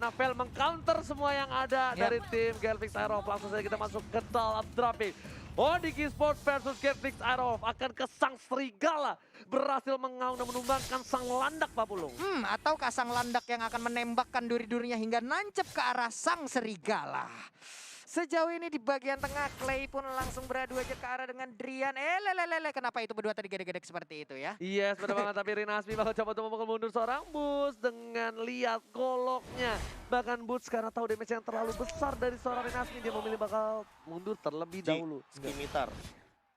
Navel mengcounter semua yang ada dari tim Galvix Aerof. Langsung saja kita masuk ke dalam drafting. Onyx Esports versus Galvix Aerof akan ke sang serigala. Berhasil mengaung dan menumbangkan sang landak, Pak Pulung. Ataukah sang landak yang akan menembakkan duri-durinya hingga nancep ke arah sang serigala. Sejauh ini di bagian tengah, Clay pun langsung beradu aja ke arah dengan Drian. Lelelele, kenapa itu berdua tadi gede-gede seperti itu ya? Yes, benar banget. Tapi Rinasmi bakal coba untuk memukul mundur seorang Boots dengan lihat goloknya. Bahkan Boots karena tahu damage yang terlalu besar dari seorang Rinasmi, dia memilih bakal mundur terlebih dahulu. Skimitar.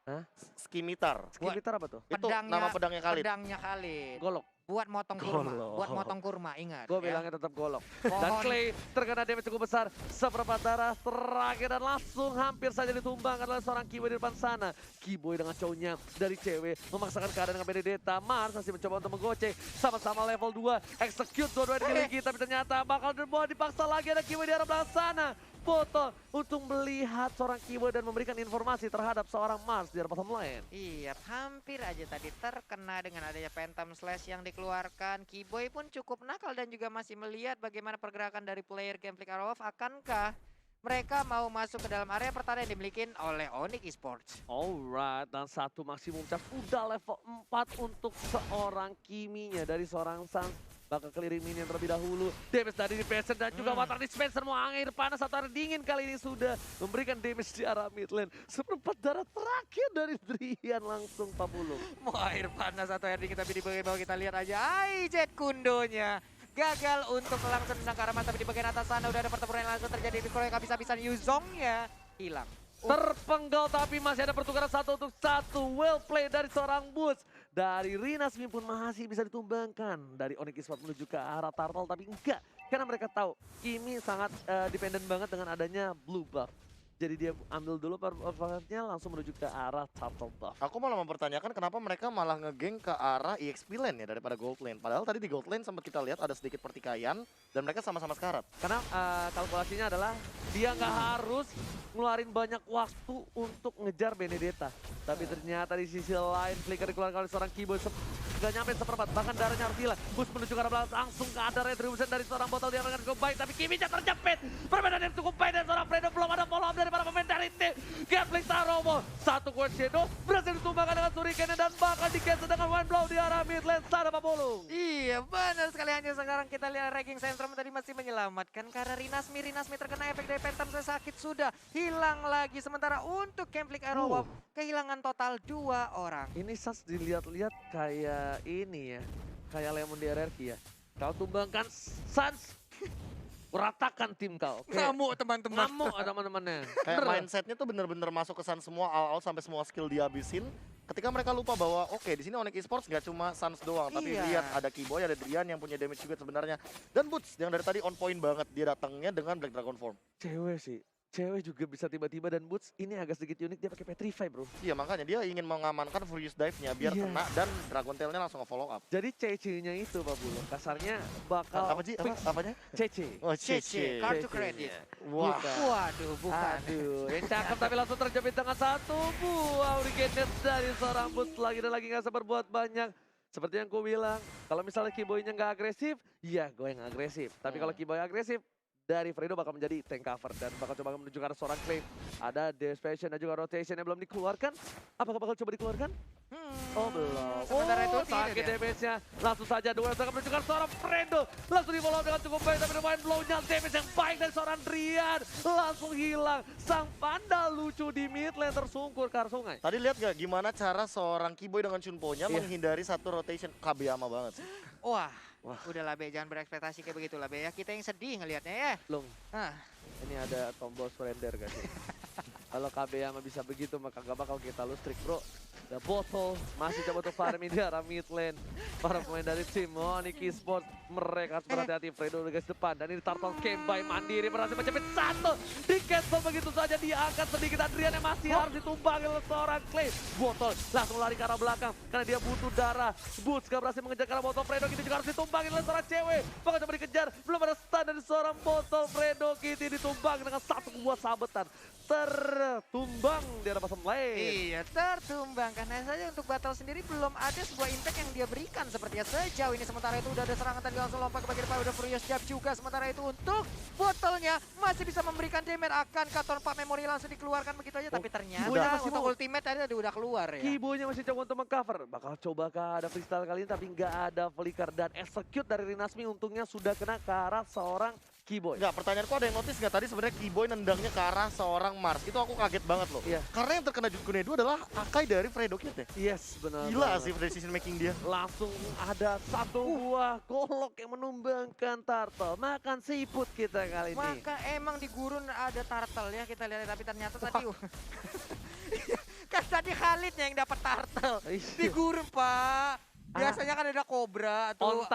Hah? Skimitar. Skimitar apa tuh? Itu nama pedangnya Khalid. Pedangnya Khalid. Golok. Buat motong kurma, Golok. buat motong kurma, ingat. Gue ya. bilangnya tetap golok. Dan Pohon. Clay terkena damage cukup besar. Seperempat darah terakhir dan langsung hampir saja ditumbangkan oleh seorang Kiboy di depan sana. Kiboy dengan cowoknya dari cewek memaksakan keadaan dengan Benedetta. Mars masih mencoba untuk menggocek. Sama-sama level 2. Execute dua-duanya dimiliki. Tapi ternyata bakal dipaksa lagi ada Kiboy di arah belakang sana. Botol untuk melihat seorang Kiboy dan memberikan informasi terhadap seorang Mars di arah bottom lane. Iya, hampir aja tadi terkena dengan adanya Phantom Slash yang dikeluarkan. Kiboy pun cukup nakal dan juga masih melihat bagaimana pergerakan dari player Gameplay Aerof. Akankah mereka mau masuk ke dalam area pertahanan yang dimiliki oleh Onyx Esports? Alright, dan satu maksimum charge udah level 4 untuk seorang Kiminya dari seorang Sans. Bakal keliring minion terlebih dahulu. Damage dari Dispenser dan juga water Dispenser mau air panas atau air dingin kali ini sudah memberikan damage di arah mid lane. Seperempat darah terakhir dari Drian langsung Pak Pulung. Mau air panas atau air dingin, tapi di bagian bawah kita lihat aja. Jet Kundonya gagal untuk langsung tendang ke arah mata, tapi di bagian atas sana udah ada pertempuran yang langsung terjadi. Di kalau yang habis-habisan Yuzongnya hilang. Terpenggal tapi masih ada pertukaran 1 untuk 1. Well play dari seorang Boots. Dari Rinasmi pun masih bisa ditumbangkan. Dari Onyx Esports menuju ke arah Turtle tapi enggak. Karena mereka tahu Kimi sangat dependen banget dengan adanya blue buff. Jadi dia ambil dulu performanya langsung menuju ke arah Turtle buff. Aku malah mempertanyakan kenapa mereka malah ngegeng ke arah EXP lane ya daripada gold lane. Padahal tadi di gold lane sempat kita lihat ada sedikit pertikaian dan mereka sama-sama sekarat. Karena kalkulasinya adalah dia nggak harus ngeluarin banyak waktu untuk ngejar Benedetta. Tapi ternyata di sisi lain flicker dikeluarkan oleh seorang Kiboy. Gak nyampe seperempat, bahkan darahnya harus hilang. Bus menuju ke arah belakang, langsung ke ada retribution dari seorang botol yang akan cukup baik. Tapi Kiminya terjepit, perbedaan yang cukup baik dan seorang Fredo belum ada follow up dari para pemain dari tim Gatling Taromo. Satu kuat Shadow berhasil ditumbangkan dengan Shuriken dan bakal di-cancel dengan One Blow di arah mid lane sana Pak Pulung. Iya benar sekali, hanya sekarang kita lihat Raging Centrum tadi masih menyelamatkan karena Rinasmi terkena efek dari Phantom Slash, sakit sudah hilang lagi. Sementara untuk Gameplay Aerof kehilangan total 2 orang. Ini Sans dilihat-lihat kayak ini ya, kayak Lemon di RRQ ya. Kau tumbangkan Sans, ratakan tim kau. Ngamuk teman-teman. Ngamuk teman-temannya. Kayak Bener. mindsetnya tuh bener-bener masuk ke Suns semua all sampai semua skill dihabisin. Ketika mereka lupa bahwa oke di sini Onyx Esports nggak cuma Suns doang, tapi Iya. lihat ada Kiboy, ada Drian yang punya damage juga sebenarnya. Dan Boots yang dari tadi on point banget, dia datangnya dengan Black Dragon Form. Cewek sih. Cewek juga bisa tiba-tiba dan Boots ini agak sedikit unik, dia pakai Petrify bro. Iya makanya dia ingin mengamankan Furious Dive-nya biar Iya. kena dan Dragon Tail-nya langsung nge-follow up. Jadi CC-nya itu Pak Bulu, kasarnya bakal Apa sih? Apanya? CC. Oh, CC, kartu kredit. Wah. Waduh, bukan. Aduh, yang cakep tapi langsung terjepit dengan satu buah Hurricane dari seorang Boots lagi dan lagi nggak sabar buat banyak. Seperti yang ku bilang, kalau misalnya Kiboy-nya nggak agresif, ya gue yang agresif. Tapi kalau Kiboy agresif, dari Fredo bakal menjadi tank cover dan bakal coba menuju ke arah seorang Claim. Ada Desperation dan juga Rotation yang belum dikeluarkan. Apakah bakal coba dikeluarkan? Oh belum. Sementara itu sakit tidak. damage-nya. Langsung saja duel akan menuju ke arah seorang Fredo. Langsung di-follow dengan cukup baik tapi lumayan blow-nya. Damage yang baik dari seorang Drian. Langsung hilang. Sang panda lucu di mid lane tersungkur ke arah sungai. Tadi lihat gak gimana cara seorang Kiboy dengan Chunpo-nya Iya. menghindari satu rotation. Kabiyama banget sih. Wah, Wah. udahlah Be, jangan berekspektasi kayak begitu lah Be ya. Kita yang sedih ngelihatnya ya. Long, Nah, ini ada tombol surrender gak sih? Kalau Kabeyama bisa begitu maka gak bakal kita lustrik bro. The Bottle masih coba untuk farming di arah mid lane. Para pemain dari tim Onyx Esports mereka harus berhati-hati. Fredo di garis depan dan ini Turtle Camp by Mandiri berhasil menjepit satu. Di cancel begitu saja diangkat sedikit. Adrian yang masih harus ditumbangi oleh seorang Clay. Bottle langsung lari ke arah belakang karena dia butuh darah. Boots gak berhasil mengejar ke arah Bottle. Fredo Kitty juga harus ditumbangi oleh seorang cewek. Bakal coba dikejar. Belum ada stun dari seorang Bottle. Fredo Kitty ditumbangi dengan satu buah sabetan. Tertumbang di arah bottom lane. iya tertumbang dilangkah. Nah saja untuk Battle sendiri belum ada sebuah impact yang dia berikan sepertinya sejauh ini. Sementara itu udah ada serangan tadi langsung lompat ke bagian depan, udah Furious Jab juga. Sementara itu untuk botolnya masih bisa memberikan damage, akan Katon Pak Memory langsung dikeluarkan begitu aja. Tapi ternyata Kibonya masih untuk mau. ultimate tadi udah keluar ya. Kibonya masih coba untuk mengcover. Bakal cobakah ada freestyle kali ini tapi nggak ada flicker dan execute dari Rinasmi untungnya sudah kena ke arah seorang Kiboy. Enggak, pertanyaanku ada yang notice nggak tadi sebenarnya Kiboy nendangnya ke arah seorang Mars. Itu aku kaget banget loh. Iya. Karena yang terkena Jutkunedo adalah Akai dari Fredo Kid ya. Yes, benar. Gila banget. sih decision making dia. Langsung ada satu buah golok yang menumbangkan turtle. Makan siput kita kali ini. Maka emang di gurun ada turtle ya kita lihat, tapi ternyata tadi kan tadi Khalid yang dapat turtle. Di gurun, Pak. Biasanya kan ada kobra atau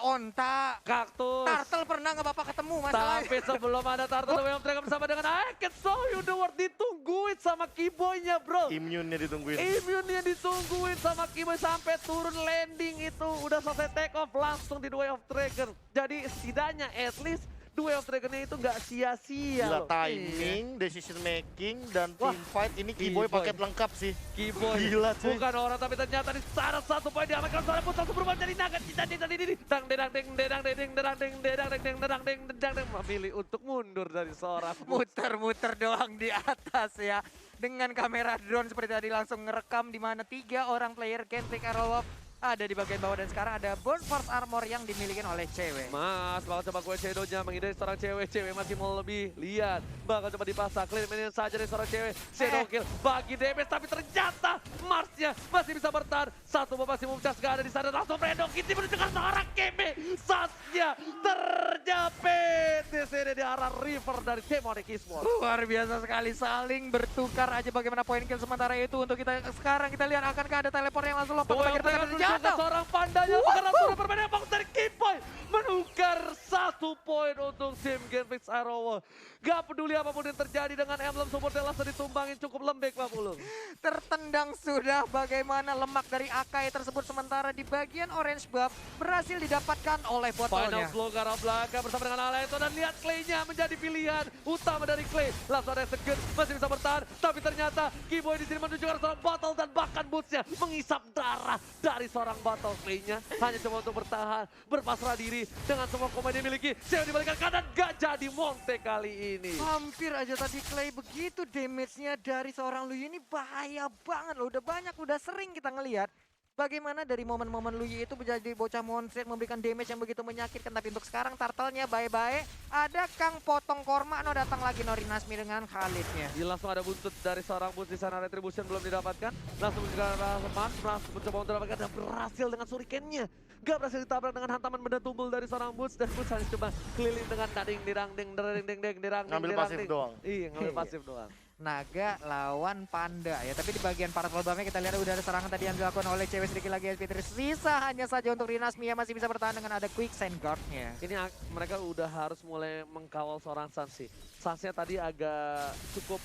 onta. Kaktus. Turtle pernah nggak Bapak ketemu masalahnya? Tapi sebelum ada turtle Way of Dragon bersama dengan I can show you the world ditungguin sama Kiboynya bro. Immune-nya ditungguin. Immune-nya ditungguin sama Kiboy sampai turun landing itu udah selesai take off langsung di The Way of Dragon. Jadi setidaknya at least The Way of Dragon-nya itu nggak sia-sia Gila loh. timing, decision making, dan Wah, team fight ini Kiboy Kiboy. paket lengkap sih. Kiboy Gila, cuy. bukan orang tapi ternyata di sana satu poin diamankan seorang pun langsung berubah jadi naga cita-cita ini dang dedang deng dedang dedeng dedang deng dedang deng dedang deng dedang deng memilih untuk mundur dari seorang Muter-muter doang di atas ya. Dengan kamera drone seperti tadi langsung ngerekam di mana 3 orang player Genpik Arrow ada di bagian bawah dan sekarang ada Burn Force Armor yang dimiliki oleh cewek. Mas, bakal coba gue Shadow-nya menghindari seorang cewek. Cewek masih mau lebih. Lihat, bakal coba dipasang. Clean minion saja dari seorang cewek. Shadow kill bagi damage, tapi ternyata Mars-nya masih bisa bertahan. Satu babak masih memecah, gak ada di sana. Langsung Fredo Kitty menuju ke seorang Keme. Sasnya terjepit di sini di arah river dari Demonic Esports. Luar biasa sekali, saling bertukar aja bagaimana poin kill. Sementara itu untuk kita sekarang kita lihat akankah ada teleport yang langsung lompat ke bagian tengah dan Juga jatuh. seorang pandanya sekarang sudah bermain box dari Kiboy menukar 1 poin untuk tim Genfix Arrow. Gak peduli apapun yang terjadi dengan emblem support yang langsung ditumbangin cukup lembek Pak Pulung. Tertendang sudah bagaimana lemak dari Akai tersebut, sementara di bagian orange buff berhasil didapatkan oleh Final botolnya. slow ke arah belakang bersama dengan Aleto dan lihat Clay-nya menjadi pilihan utama dari Clay. Langsung ada Second masih bisa bertahan tapi ternyata Kiboy di sini menunjukkan seorang bottle dan bahkan bootsnya mengisap darah dari seorang bottle. Clay-nya hanya coba untuk bertahan, berpasrah diri dengan semua komando yang dimiliki. Saya dibalikan kanan gak jadi Monte kali ini. Hampir aja tadi Clay begitu damage-nya dari seorang Luyi ini bahaya banget loh. Udah sering kita ngelihat bagaimana dari momen-momen Luyi itu menjadi bocah monster memberikan damage yang begitu menyakitkan. Tapi untuk sekarang turtle-nya bye-bye. Ada Kang Potong Korma, datang lagi Norinasmi dengan Khalid-nya. Langsung ada buntut dari seorang boots di sana, retribution belum didapatkan. Langsung juga Mas mencoba untuk mendapatkan dan berhasil dengan shuriken-nya. Gak berhasil ditabrak dengan hantaman benda tumbul dari seorang boots dan boots hanya coba keliling dengan dading dirang ding ding ding ding dirang. Ngambil pasif doang. Iya, ngambil pasif doang. Naga lawan Panda ya, tapi di bagian para albumnya kita lihat udah ada serangan tadi yang dilakukan oleh cewek sedikit lagi SP3. Sisa hanya saja untuk Rinasmi yang masih bisa bertahan dengan ada Quick Sand Guard-nya. Ini mereka udah harus mulai mengkawal seorang Sansi. Sansnya tadi agak cukup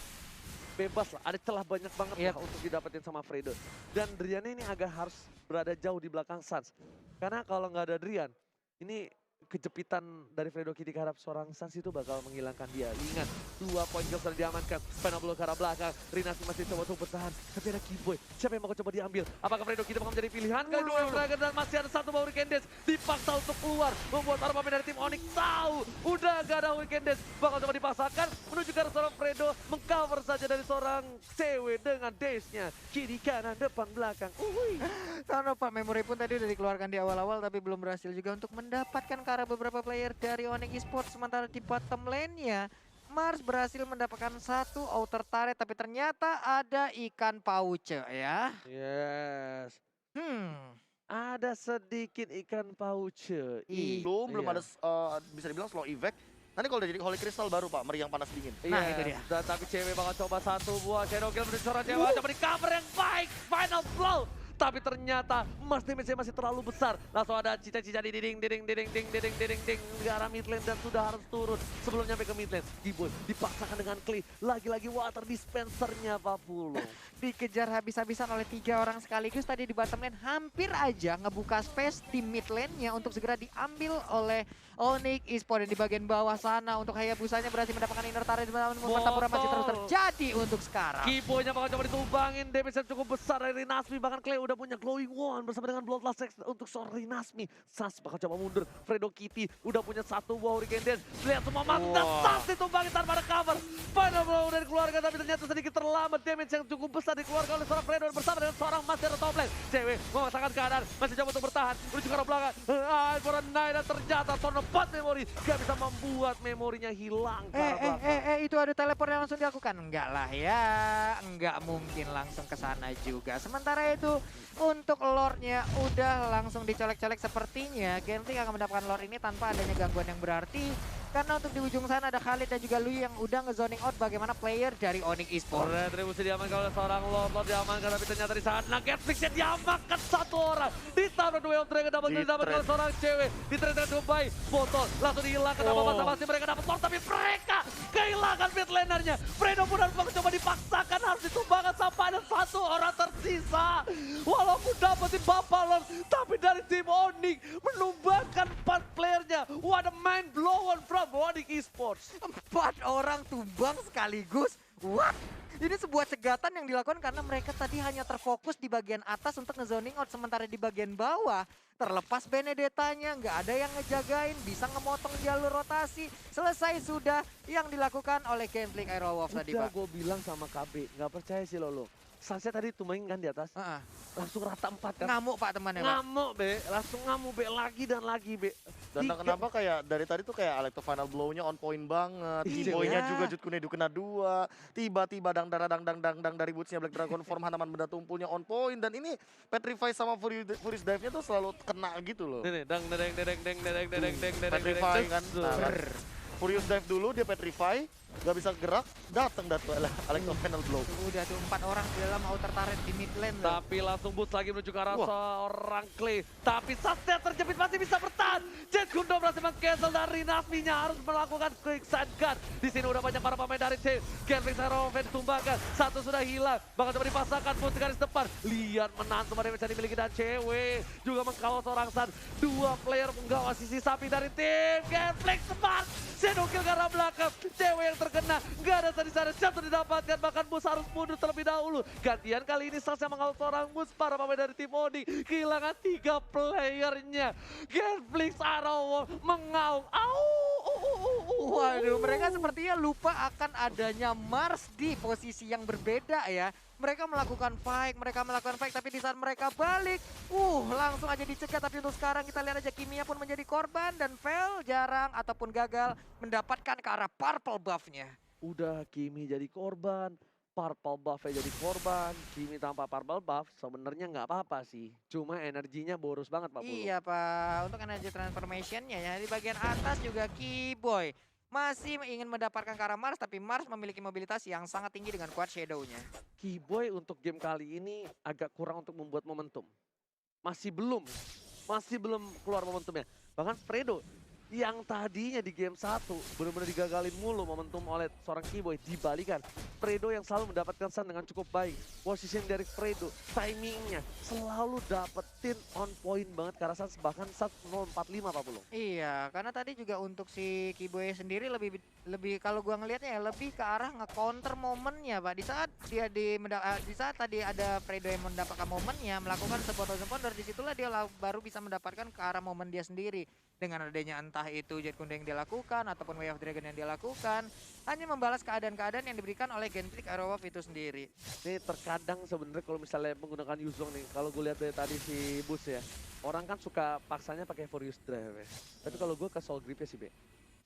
bebas lah, ada celah banyak banget lah untuk didapetin sama Fredo. Dan Drian ini agak harus berada jauh di belakang Sans. Karena kalau nggak ada Drian, ini kejepitan dari Fredo Kitty ke arah seorang Sans itu bakal menghilangkan dia. Ingat, 2 poin kill sudah diamankan. Final blow ke arah belakang. Rinasmi masih coba untuk bertahan. Tapi ada Kiboy. Siapa yang mau coba diambil? Apakah Fredo Kitty bakal menjadi pilihan? Kali dua Dragon dan masih ada satu bawah Weekend Dash. Dipaksa untuk keluar. Membuat para pemain dari tim Onyx tahu. Udah gak ada Weekend Dash. Bakal coba dipasangkan. Menuju ke arah seorang Fredo. Mengcover saja dari seorang CW dengan dash-nya. Kiri, kanan, depan, belakang. Karena Pak Memory pun tadi udah dikeluarkan di awal-awal tapi belum berhasil juga untuk mendapatkan ke arah beberapa player dari Onyx Esports. Sementara di bottom lane-nya Mars berhasil mendapatkan 1 outer turret tapi ternyata ada ikan pauce ya. Yes. Ada sedikit ikan pauce. Belum ada bisa dibilang slow effect. Nanti kalau udah jadi Holy Crystal baru Pak, meriang panas dingin. Nah, itu dia. Dan tapi cewek bakal coba 1 buah shadow kill menuju seorang cewek. Coba di cover yang baik. Final blow. Tapi ternyata Mars damage-nya masih terlalu besar. Langsung ada cica-cica di ding ke arah mid lane dan sudah harus turun sebelum nyampe ke mid lane. Kiboy dipaksakan dengan Clay. Lagi-lagi water dispensernya Pak Pulung. Dikejar habis-habisan oleh 3 orang sekaligus tadi di bottom lane. Hampir aja ngebuka space di mid lane-nya untuk segera diambil oleh Onyx Esports di bagian bawah sana untuk Hayabusanya berhasil mendapatkan inner turret, namun pertempuran masih terus terjadi untuk sekarang. Kiboynya bakal coba ditumbangin, damage yang cukup besar dari Rinasmi. Bahkan Clay udah punya glowing wand bersama dengan Bloodlust X untuk seorang Rinasmi. Sas bakal coba mundur, Fredo Kitty udah punya satu wow Hurricane Dance. Lihat semua mati dan Sas ditumbangin tanpa ada cover. Final blow dari keluarga tapi ternyata sedikit terlambat. Damage yang cukup besar dikeluarkan oleh seorang Fredo bersama dengan seorang Master top lane. Cewek memaksakan keadaan, masih coba untuk bertahan. Menuju ke arah belakang. For a night dan ternyata Torno 4 memori. Gak bisa membuat memorinya hilang ke arah belakang. Itu ada teleport yang langsung dilakukan? Enggak lah ya, enggak mungkin langsung ke sana juga. Sementara itu untuk lore-nya udah langsung dicolek-colek, sepertinya Genshin akan mendapatkan lore ini tanpa adanya gangguan yang berarti. Karena untuk di ujung sana ada Khalid dan juga Lui yang udah nge-zoning out bagaimana player dari Onyx Esports. Retribusi diamankan oleh seorang Lord diamankan, tapi ternyata di saat Netflixnya diamankan satu orang. Ditambah dua Dragon double didapatkan oleh seorang cewek. Di trade dengan cukup baik, botol langsung dihilangkan. Apa masih mereka dapat Lord, tapi mereka kehilangan mid lanernya. Fredo pun harus coba dipaksakan, harus ditumbangkan sampai ada satu orang tersisa. Walaupun dapetin Lord, tapi dari tim Onyx menumbangkan 4 playernya. What a mind blown from Onyx Esports. 4 orang tumbang sekaligus. What? Ini sebuah cegatan yang dilakukan karena mereka tadi hanya terfokus di bagian atas untuk nge-zoning out. Sementara di bagian bawah terlepas Benedettanya, nggak ada yang ngejagain, bisa ngemotong jalur rotasi. Selesai sudah yang dilakukan oleh Gambling Aerowolf tadi, Pak. Udah gue bilang sama KB, nggak percaya sih lo. Sunset tadi tumbangin kan di atas, langsung rata 4 kan. Ngamuk Pak temannya, Pak. Ngamuk be, langsung ngamuk be, lagi dan lagi be. Dan kenapa kayak dari tadi tuh kayak Alecto final blow-nya on point banget. Kiboynya juga Jutkunedu kena 2. Tiba-tiba dang dari boots-nya Black Dragon form Hanaman benda tumpulnya on point. Dan ini Petrify sama Furious Dive-nya tuh selalu kena gitu loh. Nih, dang. Petrify kan. Furious Dive dulu, dia Petrify. Gak bisa gerak, datang Alecto final blow. Udah tuh 4 orang di dalam outer turret di mid lane tuh. Tapi langsung boots lagi menuju ke arah seorang Clay. Tapi Satya terjepit masih bisa bertahan. Jet Gundo berhasil meng-cancel dari Nasminya, harus melakukan quick side gun. Di sini udah banyak para pemain dari C. Gambling Aerowolf ditumbangkan, satu sudah hilang. Bakal coba dipasangkan pun garis depan. Lihat menang semua damage yang dimiliki dan cewek juga mengkawal seorang San. 2 player menggawas sisi sapi dari tim Gambling Smart. Shadow kill ke arah belakang. Cewek yang terkena, nggak ada tadi sana, jatuh didapatkan, bahkan Mus harus mundur terlebih dahulu. Gantian kali ini Sas yang mengawal seorang Mus, para pemain dari tim Onyx kehilangan 3 playernya. Gambling Aerowolf mengaung. Waduh, mereka sepertinya lupa akan adanya Mars di posisi yang berbeda ya. Mereka melakukan fight, tapi di saat mereka balik, langsung aja dicegat. Tapi untuk sekarang kita lihat aja Kimia pun menjadi korban dan fail jarang ataupun gagal mendapatkan ke arah purple buff-nya. Udah Kimi jadi korban, purple buff-nya jadi korban. Kimi tanpa purple buff sebenarnya nggak apa-apa sih. Cuma energinya boros banget Pak Pulu. Iya Pak, untuk energy transformation-nya ya di bagian atas juga Kiboy masih ingin mendapatkan ke arah Mars, tapi Mars memiliki mobilitas yang sangat tinggi dengan quad shadow-nya. Kiboy untuk game kali ini agak kurang untuk membuat momentum. Masih belum keluar momentumnya. Bahkan Fredo yang tadinya di game 1 benar-benar digagalin mulu momentum oleh seorang Kiboy, dibalikan Fredo yang selalu mendapatkan sun dengan cukup baik. Position dari Fredo, timingnya selalu dapetin on point banget karena Sans, bahkan Sans 045 Pak Pulung. Iya, karena tadi juga untuk si Kiboy sendiri lebih kalau gua ngelihatnya ya lebih ke arah nge-counter momennya Pak. Di saat tadi ada Fredo yang mendapatkan momennya, melakukan sebuah thousand disitulah dia baru bisa mendapatkan ke arah momen dia sendiri. Dengan adanya entah itu Jet Kundo yang dia lakukan ataupun Way of Dragon yang dia lakukan, hanya membalas keadaan-keadaan yang diberikan oleh Gambling Aerowolf itu sendiri. Ini terkadang sebenarnya kalau misalnya menggunakan Yuzong nih, kalau gue lihat dari tadi si Bus ya, orang kan suka paksanya pakai Furious Drive ya. Tapi kalau gue ke Soul Grip ya sih Be.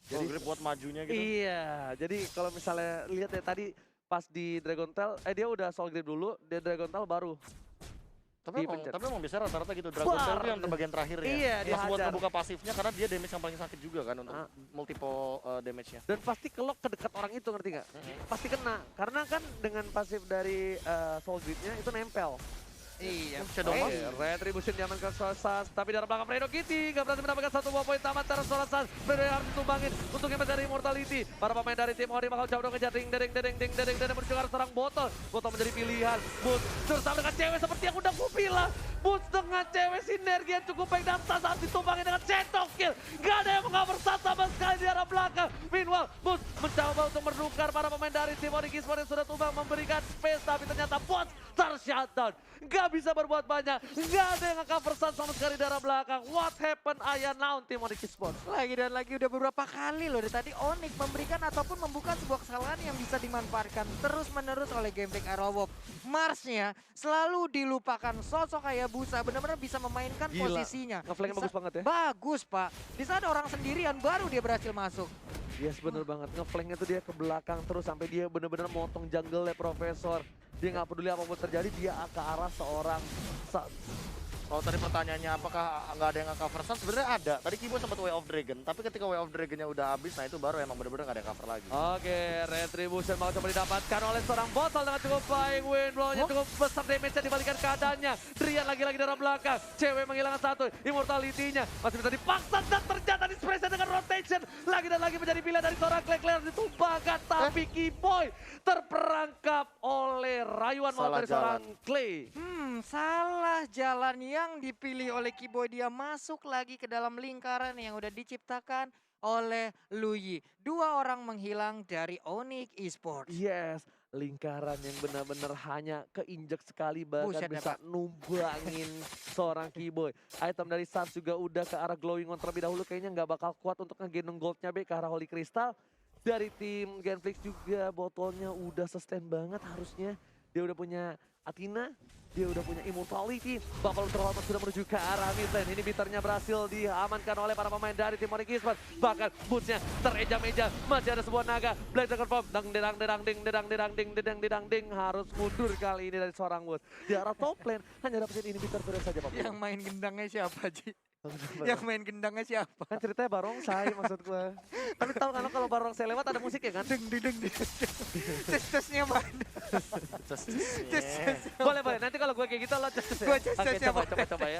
Jadi grip buat majunya gitu. Iya, jadi kalau misalnya lihat ya tadi pas di Dragon Tail, dia udah Soul Grip dulu, dia Dragon Tail baru. Tapi emang bisa rata-rata gitu, Dragon Tail itu yang terbagian terakhir ya. Iya, pas buat ngebuka pasifnya karena dia damage yang paling sakit juga kan untuk multiple damage-nya. Dan pasti kelok ke dekat orang itu, ngerti nggak? Pasti kena, karena kan dengan pasif dari Soul Grip-nya itu nempel. Iya, Shadow Mask. Retribution diamankan Sas, tapi dari belakang Fredo Kitty gak berhasil mendapatkan satu buah poin tamat terus Sas. Fredo yang harus ditumbangin untuk yang dari Immortality. Para pemain dari tim Ori bakal jauh ngejar ding menuju ke arah serang botol. Botol menjadi pilihan. Bersama dengan cewek seperti yang udah gue bilang. Boots dengan cewek sinergi yang cukup baik dan saat ditumbangin dengan centok kill. Gak ada yang mengover sama sekali di arah belakang. Meanwhile, Boots mencoba untuk menukar para pemain dari tim Onyx Esports yang sudah tumbang memberikan space, tapi ternyata Boots tershutdown. Gak bisa berbuat banyak, gak ada yang nge-cover sama sekali di arah belakang. What happened Aya now tim Onyx Esports? Lagi dan lagi udah beberapa kali loh dari tadi Onyx memberikan ataupun membuka sebuah kesalahan yang bisa dimanfaatkan terus-menerus oleh Gameplay Aerowolf. Marsnya selalu dilupakan, sosok kayak Busa benar-benar bisa memainkan Gila. posisinya. Ngeflanknya bagus banget ya. Bagus Pak, di saat orang sendirian baru dia berhasil masuk. Yes, bener banget. Ngeflanknya tuh dia ke belakang terus sampai dia bener-bener motong jungle-nya Profesor. Dia nggak peduli apapun terjadi, dia ke arah seorang Kalau tadi pertanyaannya apakah nggak ada yang nge-cover Sun, sebenarnya ada. Tadi Kibo sempat Way of Dragon, tapi ketika Way of Dragonnya udah habis, nah itu baru emang bener-bener nggak ada yang cover lagi. Oke, Retribution mau coba didapatkan oleh seorang botol dengan cukup baik. Windblow-nya cukup besar damage-nya dibalikan keadaannya. Drian lagi-lagi dari belakang. Cewek menghilangkan satu. Immortality-nya masih bisa dipaksa dan ternyata dispressnya dengan rotation. Lagi dan lagi menjadi pilihan dari seorang Claire ditumbangkan. Tapi Kiboy terperangkap oleh rayuan maut Salah dari seorang Clay. Salah jalan yang dipilih oleh Kiboy. Dia masuk lagi ke dalam lingkaran yang udah diciptakan oleh Luyi. Dua orang menghilang dari Onyx Esports. Yes, lingkaran yang benar-benar hanya keinjek sekali bahkan Buset, bisa numbangin seorang Kiboy. Item dari Sans juga udah ke arah glowing on terlebih dahulu, kayaknya nggak bakal kuat untuk ngegendong goldnya ke arah Holy Crystal. Dari tim Genflix juga botolnya udah sustain banget harusnya. Dia udah punya Athena, dia udah punya Immortality. Buffalo terhormat sudah menuju ke arah mid lane. Ini biternya berhasil diamankan oleh para pemain dari tim Onyx Esports. Bahkan bootsnya tereja-meja. Masih ada sebuah naga. Blade confirm. Dang dedang dedang ding dedang dedang ding dedang dedang ding. Harus mundur kali ini dari seorang boots. Di arah top lane hanya dapetin inhibitor terus saja Pak. Yang main gendangnya siapa Ji? Yang main gendangnya siapa? Kan ceritanya barongsai maksud gue. Tapi tahu kan kalau barongsai lewat ada musik ya kan? Deng deng deng. Tes-tesnya mana? Boleh boleh, nanti kalau gue kayak gitu lo just ya. Gua just Oke, ya, coba ya.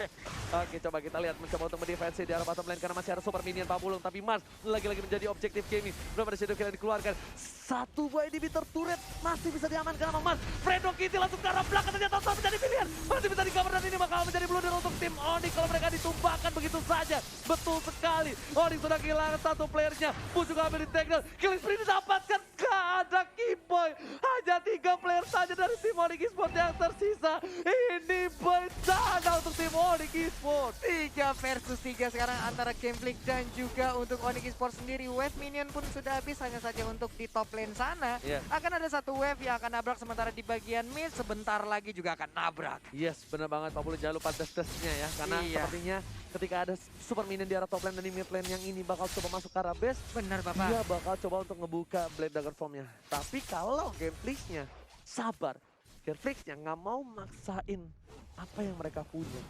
Oke, coba kita lihat mencoba untuk mendefensi di arah bottom lane karena masih ada super minion Pak Bulung, tapi Mars lagi-lagi menjadi objektif gaming. Belum ada shadow kill yang dikeluarkan. Satu buah inhibitor turret masih bisa diamankan sama Mars. Fredo Kitty langsung ke arah belakang, ternyata saat menjadi pilihan. Masih bisa di-cover dan ini bakal menjadi blunder untuk tim Onyx kalau mereka ditumbangkan begitu saja. Betul sekali. Onyx sudah kehilangan satu playernya. Bus juga ambil di takedown. Killing spree didapatkan. Gak ada Kiboy. Hanya 3 player saja dari tim Onyx Esports yang tersisa. Ini bencana untuk tim Onyx Esports. 3 versus 3 sekarang antara Gameplay dan juga untuk Onyx Esports sendiri. Wave minion pun sudah habis, hanya saja untuk di top lane sana. Iya. Akan ada satu wave yang akan nabrak, sementara di bagian mid sebentar lagi juga akan nabrak. Yes, benar banget Pak Bulu. Jangan lupa des-desnya ya. Karena Iya. sepertinya ketika ada super minion di arah top lane dan di mid lane yang ini bakal coba masuk ke arah base. Benar Bapak. Dia bakal coba untuk ngebuka Blade Dagger Formnya. Tapi kalau Gameflix-nya sabar, Gameflix-nya nggak mau maksain apa yang mereka punya,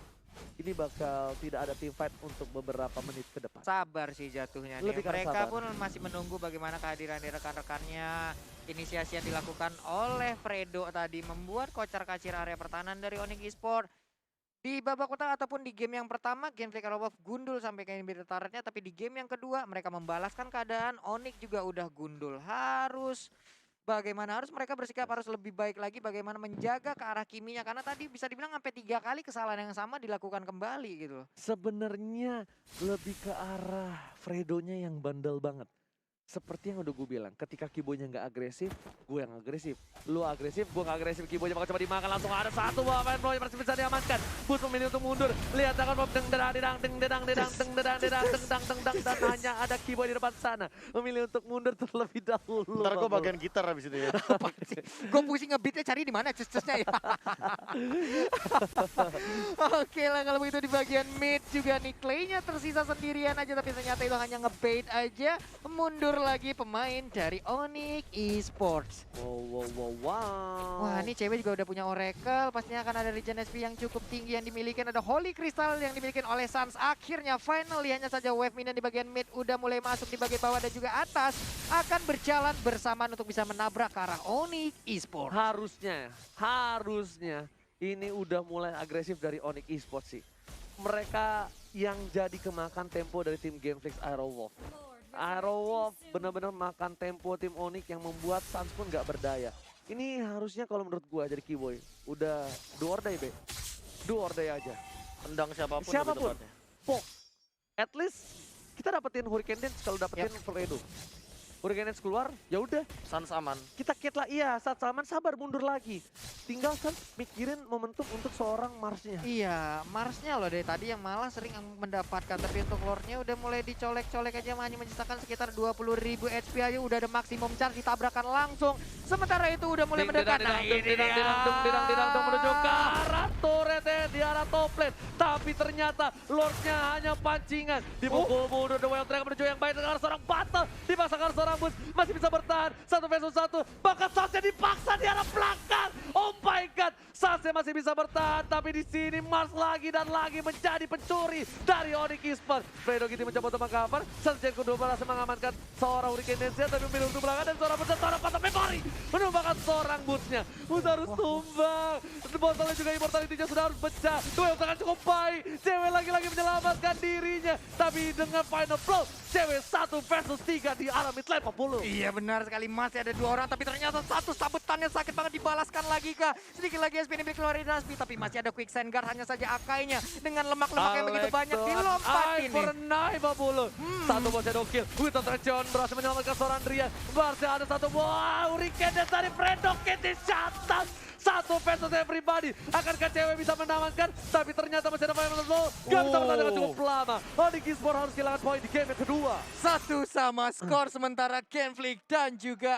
ini bakal tidak ada team fight untuk beberapa menit ke depan. Sabar sih jatuhnya nih. Lebih karena Mereka sabar. pun masih menunggu bagaimana kehadiran dari rekan-rekannya. Inisiasi yang dilakukan oleh Fredo tadi membuat kocar-kacir area pertahanan dari Onyx Esports. Di babak utama ataupun di game yang pertama, Gameplay Aerowolf gundul sampai ke inhibitor turretnya, tapi di game yang kedua mereka membalaskan keadaan. Onyx juga udah gundul. Harus mereka bersikap harus lebih baik lagi bagaimana menjaga ke arah Kiminya, karena tadi bisa dibilang sampai 3 kali kesalahan yang sama dilakukan kembali gitu. Sebenarnya lebih ke arah Fredonya yang bandel banget. Seperti yang udah gue bilang, ketika Kibonya nggak agresif, gue yang agresif. Lu agresif, gue nggak agresif. Kibonya bakal coba dimakan, langsung ada satu buah main blow yang masih bisa diamankan. Bus memilih untuk mundur. Lihat tangan Bob deng dedang dedang deng dedang dedang deng dedang dedang deng dang deng dang, dan hanya ada Kiboy di depan sana memilih untuk mundur terlebih dahulu. Ntar gue bagian gitar habis itu ya. Gue pusing ngebeatnya, cari di mana cus-cusnya ya. Oke lah kalau begitu di bagian mid juga nih Clay-nya tersisa sendirian aja, tapi ternyata itu hanya ngebait aja. Mundur lagi pemain dari Onyx Esports. Wow. Wah, ini cewek juga udah punya Oracle, pastinya akan ada Regen SP yang cukup tinggi yang dimiliki. Ada Holy Crystal yang dimiliki oleh Sans. Akhirnya finally hanya saja wave minion di bagian mid udah mulai masuk di bagian bawah dan juga atas. Akan berjalan bersamaan untuk bisa menabrak ke arah Onyx Esports. Harusnya ini udah mulai agresif dari Onyx Esports sih. Mereka yang jadi kemakan tempo dari tim Gameflix Aerowolf. Aerowolf benar-benar makan tempo tim Onyx yang membuat Sans pun nggak berdaya. Ini harusnya kalau menurut gua jadi Kiboy udah do or die, Be. do or die aja. Tendang siapapun. Siapapun. lebih tepatnya. Pok. At least kita dapetin Hurricane Dance kalau dapetin Tornado. Hurricane Dance keluar, ya udah. Sans aman. Kita kit lah, iya. Saat Salman sabar mundur lagi. Tinggal kan mikirin momentum untuk seorang Marsnya. Iya, Marsnya loh dari tadi yang malah sering mendapatkan. Tapi untuk Lordnya udah mulai dicolek-colek aja, hanya menyisakan sekitar 20.000 HP aja. Udah ada maksimum charge, ditabrakan langsung. Sementara itu udah mulai mendekat. Nah ini dia. Menuju ke arah turret di arah top lane. Tapi ternyata Lordnya hanya pancingan. Dipukul mundur, The Wild Dragon menuju yang baik dengan seorang battle. Dipaksakan seorang Bus, masih bisa bertahan. 1 versus 1. Bahkan Sasha dipaksa di arah belakang. Oh my god. Sasha masih bisa bertahan. Tapi di sini Mars lagi dan lagi menjadi pencuri dari Onyx Esports. Fredo Kitty mencoba untuk mengcover. Sergeant kedua berhasil mengamankan seorang Hurricane Dance tapi memilih untuk belakang dan seorang Bus, seorang patah memory. Menumbangkan seorang Busnya. Bus harus tumbang. Botolnya juga Immortality-nya sudah harus pecah. Duel tangan cukup baik. Cewek lagi-lagi menyelamatkan dirinya. Tapi dengan final blow, cewek 1 versus 3 di arah mid lane 40. Iya benar sekali, masih ada 2 orang tapi ternyata satu sabetannya sakit banget, dibalaskan lagi kah. Sedikit lagi SP ini keluar dari Daspi tapi masih ada Quicksand Guard, hanya saja Akainya dengan lemak-lemak yang begitu banyak dilompatin nih. Pernah 50. Satu bos shadow kill. Wita Trejon berhasil menyelamatkan seorang Drian. Barca ada satu. Wow, Hurricane Dance dari Fredo Kitty shutdown. 1 versus everybody. Akankah cewek bisa mengamankan? Tapi ternyata masih ada final blow. Gak bisa bertahan dengan cukup lama. Onyx Esports harus kehilangan poin di game yang kedua. 1-1 skor sementara Genflix dan juga